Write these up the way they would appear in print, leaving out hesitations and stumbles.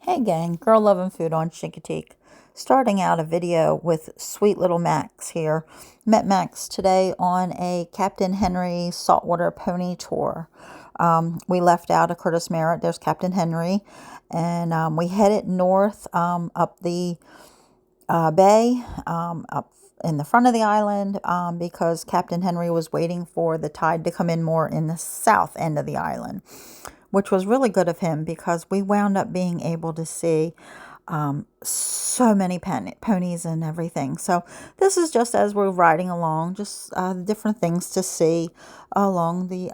Hey gang, Girl Loving Food on Chincoteague. Starting out a video with sweet little Max here. Met Max today on a Captain Henry saltwater pony tour. We left out of Curtis Merritt. There's Captain Henry. And we headed north up the bay, up in the front of the island, because Captain Henry was waiting for the tide to come in more in the south end of the island, which was really good of him because we wound up being able to see so many ponies and everything. So this is just as we're riding along, just different things to see along the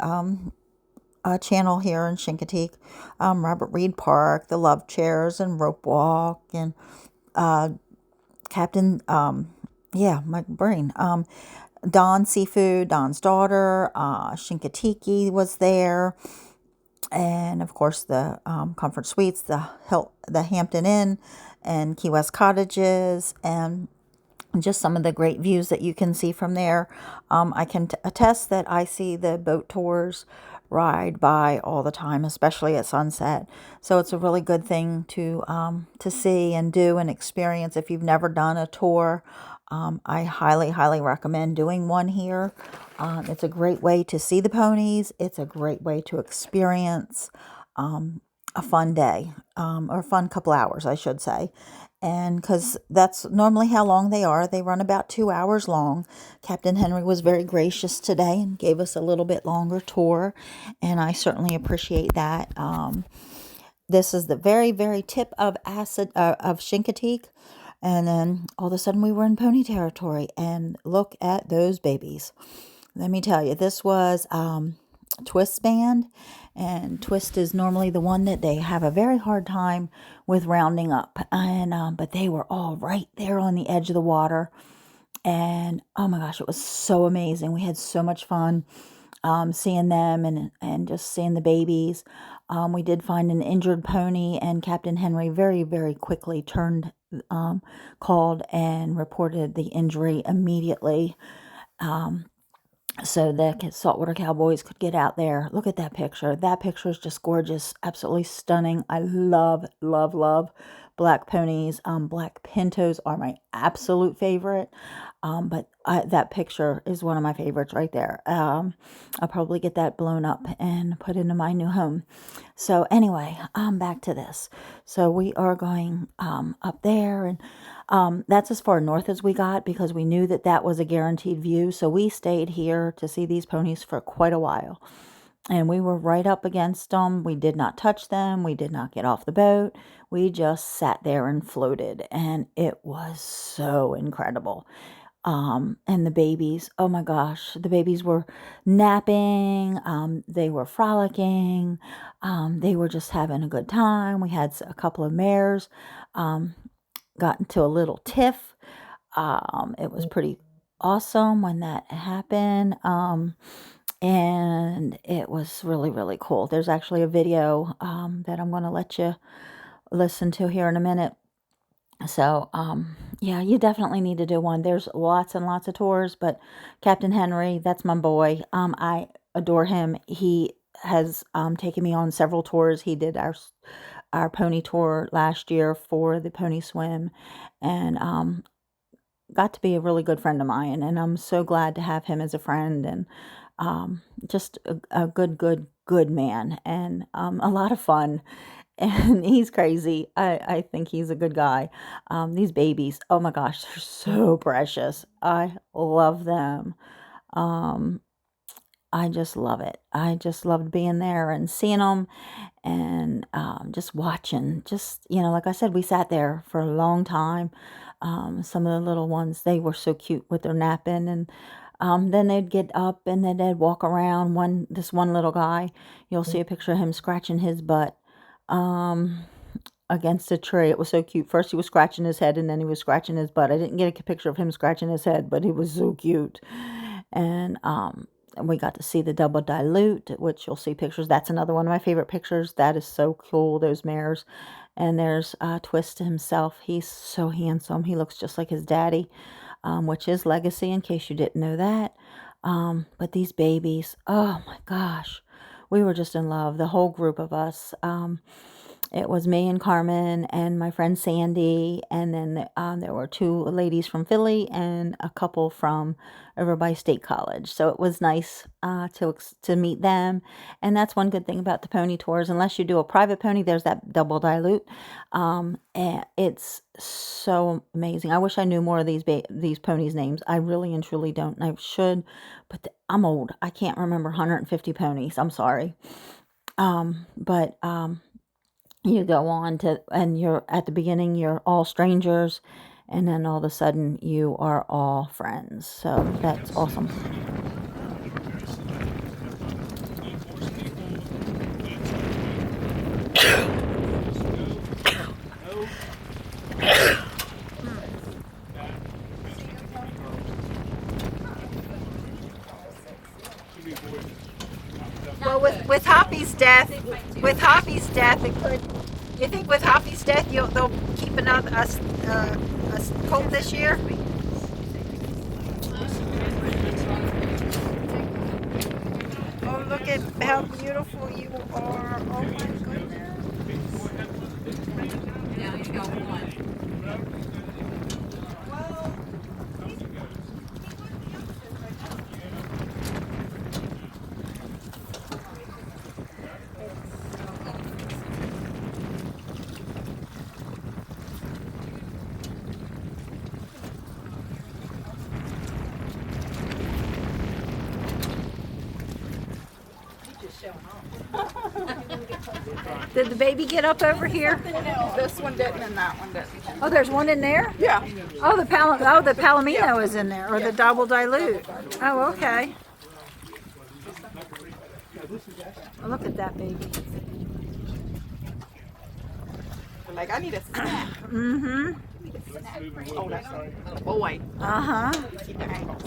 channel here in Chincoteague. Robert Reed Park, the love chairs and rope walk, and Captain, yeah, my brain. Don Seafood, Don's daughter, Chincoteague was there, and of course the Comfort Suites, the Hampton Inn, and Key West Cottages, and just some of the great views that you can see from there. I can attest that I see the boat tours ride by all the time, especially at sunset. So it's a really good thing to see and do and experience. If you've never done a tour, I highly recommend doing one here. It's a great way to see the ponies. It's a great way to experience a fun day, or a fun couple hours, I should say. And because that's normally how long they are. They run about 2 hours long. Captain Henry was very gracious today and gave us a little bit longer tour, and I certainly appreciate that. This is the very tip of Chincoteague, and then all of a sudden we were in pony territory, and look at those babies. Let me tell you, this was Twist's band, and Twist is normally the one that they have a very hard time with rounding up, and but they were all right there on the edge of the water, and oh my gosh, it was so amazing. We had so much fun seeing them and just seeing the babies. We did find an injured pony, and Captain Henry very quickly called and reported the injury immediately, so the saltwater cowboys could get out there. Look at that picture. That picture is just gorgeous, absolutely stunning. I love black ponies. Black pintos are my absolute favorite, but that picture is one of my favorites right there. I'll probably get that blown up and put into my new home. So anyway, back to this. So we are going up there, and that's as far north as we got because we knew that that was a guaranteed view. So we stayed here to see these ponies for quite a while. And we were right up against them. We did not touch them. We did not get off the boat. We just sat there and floated. And it was so incredible. And the babies, oh my gosh, the babies were napping. They were frolicking. They were just having a good time. We had a couple of mares. Got into a little tiff. It was pretty awesome when that happened. And it was really cool. There's actually a video that I'm going to let you listen to here in a minute. So, yeah, you definitely need to do one. There's lots and lots of tours, but Captain Henry, that's my boy. I adore him. He has taken me on several tours. He did our pony tour last year for the pony swim, and got to be a really good friend of mine, and I'm so glad to have him as a friend, and just a good man, and a lot of fun. And he's crazy. I think he's a good guy. These babies, oh my gosh, they're so precious. I love them. Um, I just love it. I just loved being there and seeing them, and just watching. Just, like I said, we sat there for a long time. Some of the little ones, they were so cute with their napping, and then they'd get up and then they'd walk around. This one little guy, you'll see a picture of him scratching his butt against a tree. It was so cute. First he was scratching his head, and then he was scratching his butt. I didn't get a picture of him scratching his head, but he was so cute. And we got to see the double dilute, which you'll see pictures. That's another one of my favorite pictures. That is so cool, those mares. And there's Twist himself. He's so handsome. He looks just like his daddy, which is legacy, in case you didn't know that. But these babies, oh my gosh, we were just in love, the whole group of us. It was me and Carmen and my friend Sandy, and then there were 2 ladies from Philly and a couple from over by State College. So it was nice to meet them, and that's one good thing about the pony tours. Unless you do a private pony, there's that double dilute, and it's so amazing. I wish I knew more of these ponies' names. I really and truly don't. And I should, but I'm old. I can't remember 150 ponies. I'm sorry, but. You go on to, and you're at the beginning, you're all strangers, and then all of a sudden you are all friends. So that's awesome. Well, with Hoppy's death, it could. You think with Hoppy's death, they'll keep another a colt this year? Oh, look at how beautiful you are! Oh my goodness! Now you got one. Did the baby get up over here? No, this one didn't and that one didn't. Oh, there's one in there? Yeah. Oh, the Palomino is in there, or the double dilute. Oh, okay. Oh, look at that baby. Like, I need a snack. Mm-hmm. Oh, that's a little boy. Uh-huh. Keep the ankles.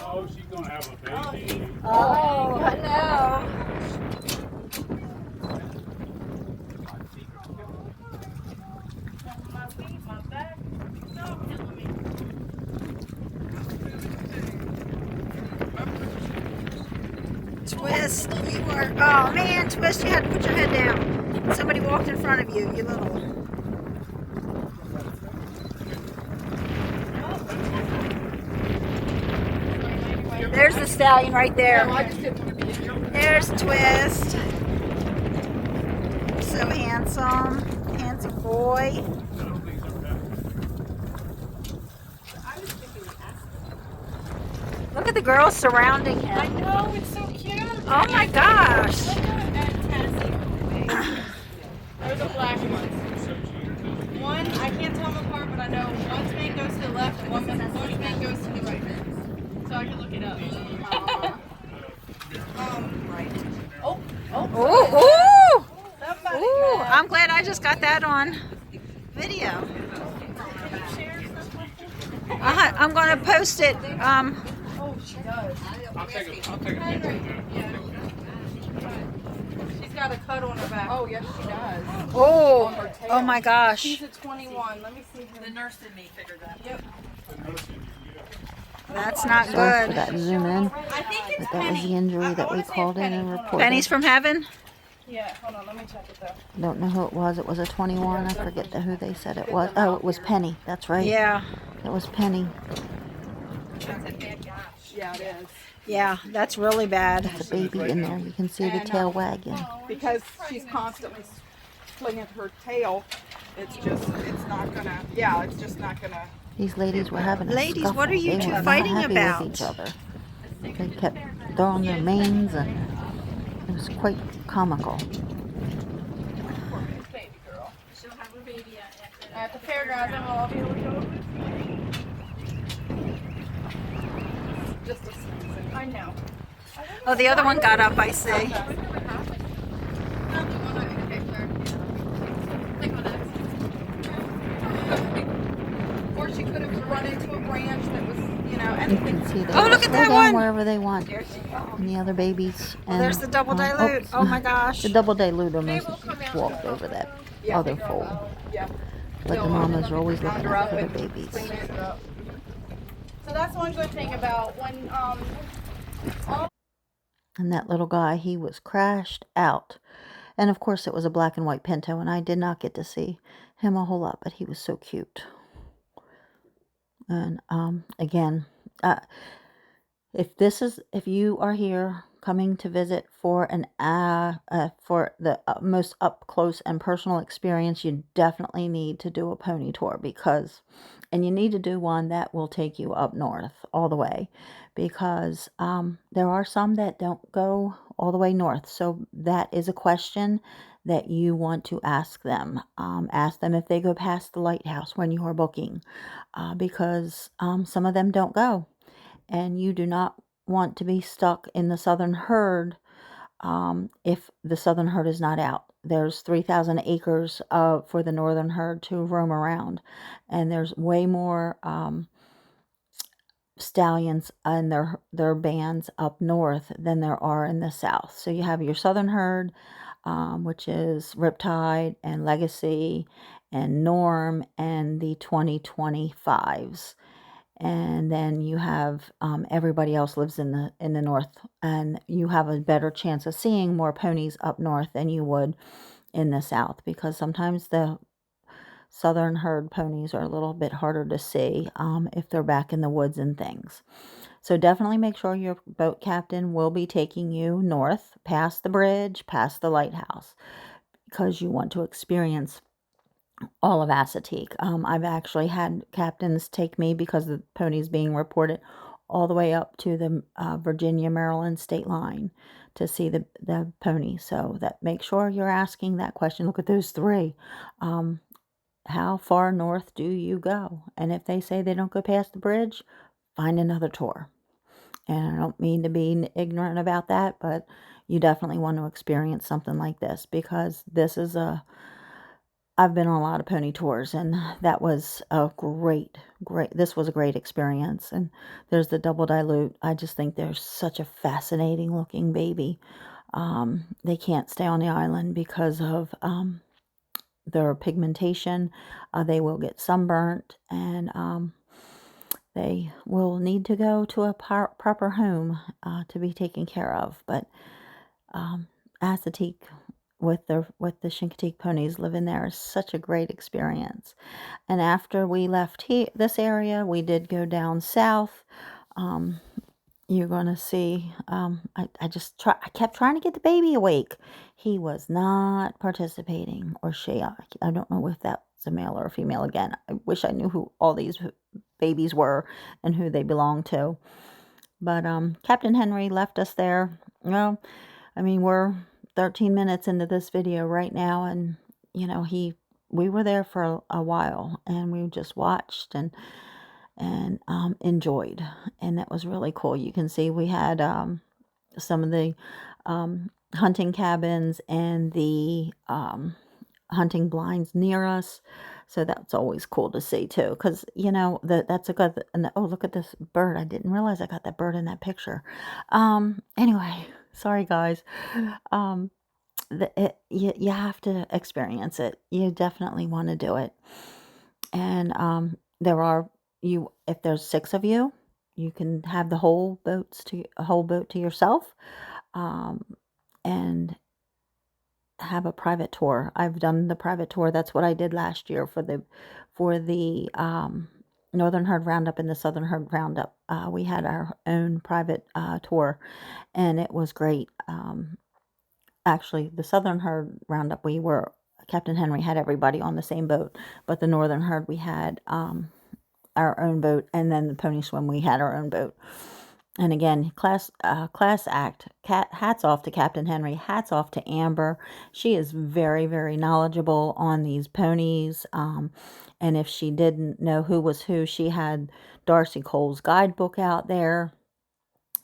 Oh, she's gonna have a baby. Oh, hello. Twist, you are, oh man, Twist, you had to put your head down. Somebody walked in front of you, you little. There's the stallion right there. There's Twist. So handsome. Handsome boy. Look at the girls surrounding him. I know, it's so cute. Oh my gosh. There's a black one. One, I can't tell them apart, but I know one's mane goes to the left and one's mane goes to the right. So I can look it up. Right. Oh, Ooh, somebody. ooh. I'm glad I just got that on video. I'm going to post it. Oh, she does. I'll take a picture. She's got a cut on her back. Oh, yes, she does. Oh my gosh. She's a 21. Let me see. The nurse in me figured that. Yep. That's not Sorry for good. that zoom in, I think it's but that was the injury that we called in and reported. Pennies from heaven? Yeah, hold on. Let me check it though. Don't know who it was. It was a 21. I forget who they said it was. Oh, it was Penny. That's right. Yeah. It was Penny. Yeah, it is. Yeah, that's really bad. It's a baby in there. You can see the tail wagging. Because she's constantly flinging her tail, it's not gonna, yeah, it's just not gonna. These ladies were having a Ladies, scuffle. what are you They two were not fighting happy about? with each other. They kept throwing their manes, and it was quite comical. Baby girl. She'll have a baby at the fairgrounds, and we'll all be able to go. Just a season. I know. Oh, the other one got up, I see. Or she could have run into a branch that was, you know, You anything. can see they Oh, look just at go that down one. wherever they want. And the other babies. And, There's the double dilute. oops. Oh my gosh. The double dilute almost walked over that other foal. Yeah. But the mamas are always looking out for the babies. So that's one good thing about when And that little guy, he was crashed out. And of course, it was a black and white pinto, and I did not get to see him a whole lot, but he was so cute. And again, if you are here coming to visit for for the most up close and personal experience, you definitely need to do a pony tour, and you need to do one that will take you up north all the way, because there are some that don't go all the way north. So that is a question that you want to ask them. Ask them if they go past the lighthouse when you are booking, because some of them don't go, and you do not want to be stuck in the southern herd if the southern herd is not out. There's 3,000 acres for the northern herd to roam around, and there's way more stallions and their bands up north than there are in the south. So you have your southern herd, which is Riptide and Legacy and Norm and the 2025s. And then you have everybody else lives in the north, and you have a better chance of seeing more ponies up north than you would in the south, because sometimes the southern herd ponies are a little bit harder to see if they're back in the woods and things. So definitely make sure your boat captain will be taking you north, past the bridge, past the lighthouse, because you want to experience all of Assateague. I've actually had captains take me, because the ponies being reported, all the way up to the Virginia-Maryland state line to see the pony. So that make sure you're asking that question. Look at those three. How far north do you go? And if they say they don't go past the bridge, find another tour. And I don't mean to be ignorant about that, but you definitely want to experience something like this, because I've been on a lot of pony tours, and that was a this was a great experience. And there's the double dilute. I just think they're such a fascinating looking baby. They can't stay on the island because of their pigmentation. They will get sunburnt, and they will need to go to a proper home to be taken care of. But Assateague with the Chincoteague ponies living there is such a great experience. And after we left this area, we did go down south. You're going to see, I kept trying to get the baby awake. He was not participating, or she. I don't know if that's a male or a female. Again, I wish I knew who all these babies were and who they belonged to. But Captain Henry left us there. Well, I mean, we're 13 minutes into this video right now, and you know, we were there for a while, and we just watched and enjoyed, and that was really cool. You can see we had some of the hunting cabins and the hunting blinds near us, so that's always cool to see too, because you know that's a good. And oh, look at this bird! I didn't realize I got that bird in that picture. Anyway, sorry guys. You have to experience it. You definitely want to do it. And if there's 6 of you, you can have the whole boat to yourself, and have a private tour. I've done the private tour. That's what I did last year for the Northern Herd Roundup and the Southern Herd Roundup. We had our own private tour, and it was great. Actually, the Southern Herd Roundup, Captain Henry had everybody on the same boat, but the Northern Herd, we had our own boat, and then the Pony Swim, we had our own boat. And again, class act. Hats off to Captain Henry. Hats off to Amber. She is very, very knowledgeable on these ponies. And if she didn't know who was who, she had Darcy Cole's guidebook out there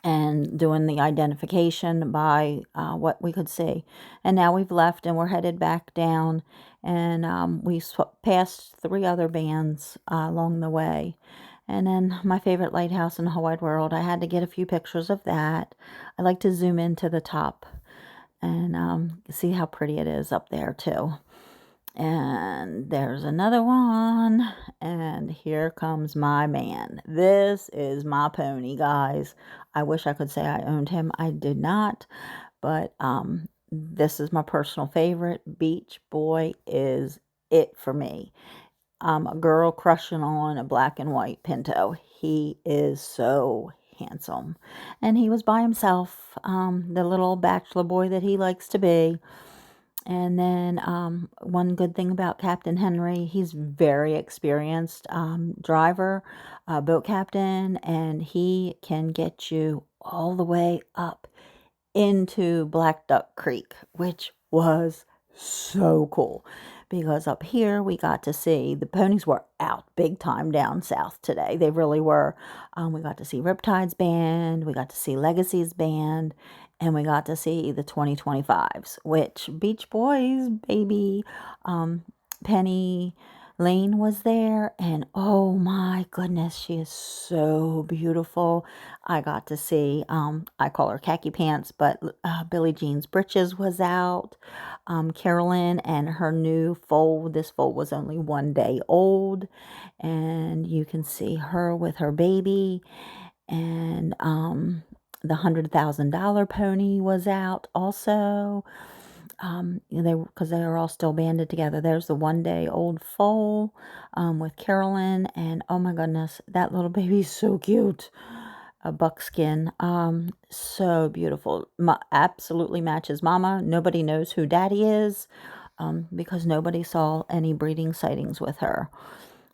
and doing the identification by what we could see. And now we've left, and we're headed back down, and we passed 3 other bands along the way. And then my favorite lighthouse in the whole wide world, I had to get a few pictures of that. I like to zoom into the top and see how pretty it is up there too. And there's another one. And here comes my man. This is my pony, guys. I wish I could say I owned him. I did not. But this is my personal favorite. Beach Boy is it for me. A girl crushing on a black and white pinto. He is so handsome. And he was by himself, the little bachelor boy that he likes to be. And then one good thing about Captain Henry, he's very experienced driver, boat captain, and he can get you all the way up into Black Duck Creek, which was so cool. Because up here we got to see the ponies were out big time down south today. They really were. We got to see Riptide's band, we got to see Legacy's band, and we got to see the 2025s, which Beach Boys, baby, Penny Lane was there, and oh my goodness, she is so beautiful. I got to see, I call her khaki pants, but Billie Jean's breeches was out. Carolyn and her new foal. This foal was only 1 day old, and you can see her with her baby. And the $100,000 pony was out also. Because they were all still banded together. There's the 1 day old foal with Carolyn, and oh my goodness, that little baby's so cute. A buckskin, so beautiful. Absolutely matches Mama. Nobody knows who Daddy is, because nobody saw any breeding sightings with her.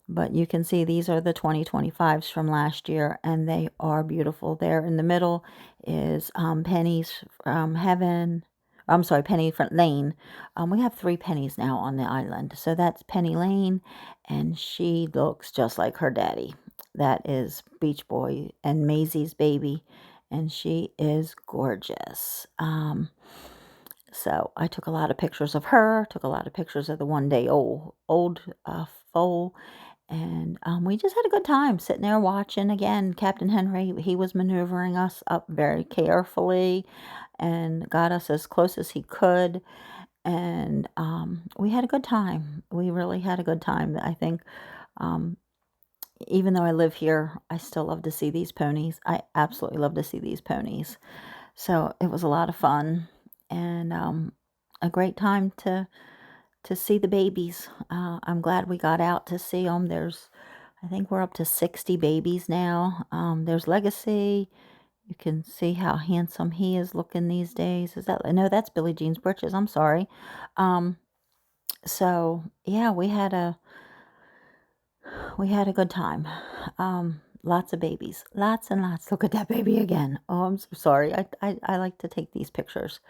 But you can see these are the 2025s from last year, and they are beautiful. There in the middle is Penny's Heaven. I'm sorry, Penny Lane. We have 3 pennies now on the island. So that's Penny Lane, and she looks just like her daddy. That is Beach Boy and Maisie's baby, and she is gorgeous. So I took a lot of pictures of her, took a lot of pictures of the 1 day old foal, and we just had a good time sitting there watching. Again, Captain Henry, he was maneuvering us up very carefully and got us as close as he could. And we had a good time. We really had a good time. I think even though I live here, I still love to see these ponies. I absolutely love to see these ponies. So it was a lot of fun, and a great time to see the babies. I'm glad we got out to see them. I think we're up to 60 babies now. There's Legacy. You can see how handsome he is looking these days. No, that's Billie Jean's breeches. I'm sorry. So yeah, we had a good time. Lots of babies, lots and lots. Look at that baby again. Oh, I'm so sorry. I like to take these pictures.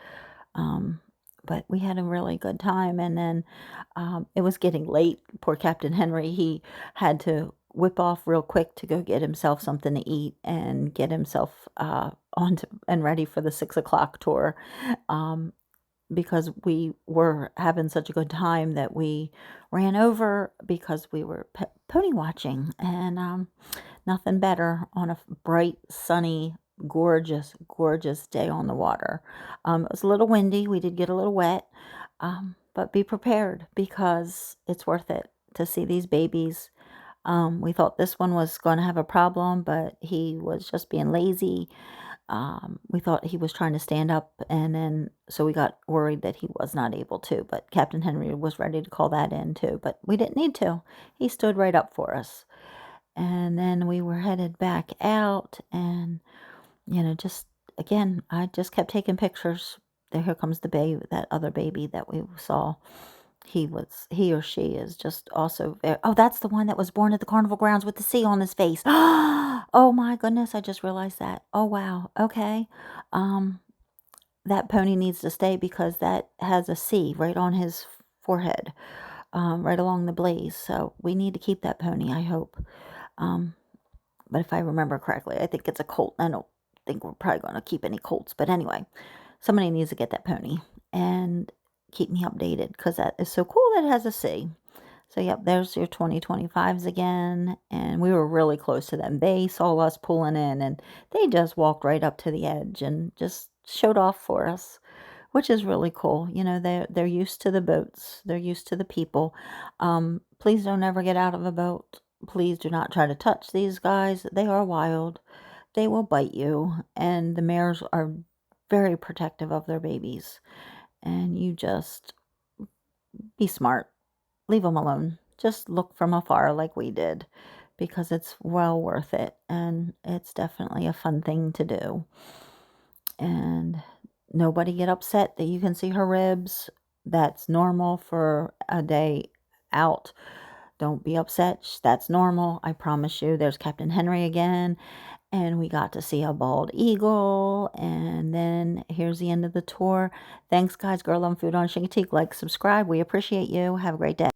But we had a really good time. And then it was getting late. Poor Captain Henry, he had to whip off real quick to go get himself something to eat and get himself on and ready for the 6 o'clock tour. Because we were having such a good time that we ran over because we were pony watching. And nothing better on a bright, sunny, gorgeous, gorgeous day on the water. It was a little windy. We did get a little wet. But be prepared, because it's worth it to see these babies. We thought this one was going to have a problem, but he was just being lazy. We thought he was trying to stand up, and then so we got worried that he was not able to. But Captain Henry was ready to call that in too, but we didn't need to. He stood right up for us. And then we were headed back out, and just again, I just kept taking pictures. Here comes the baby, that other baby that we saw. He or she is just also very, oh, that's the one that was born at the carnival grounds with the C on his face. Oh my goodness, I just realized that. Oh wow. Okay. That pony needs to stay because that has a C right on his forehead, right along the blaze. So we need to keep that pony, I hope. But if I remember correctly, I think it's a colt. I don't think we're probably going to keep any colts. But anyway, somebody needs to get that pony and keep me updated, because that is so cool that it has a C. So yep, there's your 2025s again. And we were really close to them. They saw us pulling in, and they just walked right up to the edge and just showed off for us, which is really cool. You know, they're used to the boats. They're used to the people. Please don't ever get out of a boat. Please do not try to touch these guys. They are wild. They will bite you, and the mares are very protective of their babies. And you just be smart. Leave them alone. Just look from afar like we did, because it's well worth it, and it's definitely a fun thing to do. And nobody get upset that you can see her ribs. That's normal for a day out. Don't be upset. That's normal. I promise you. There's Captain Henry again. And we got to see a bald eagle. And then here's the end of the tour. Thanks, guys. Girl on Food on Chincoteague. Like, subscribe. We appreciate you. Have a great day.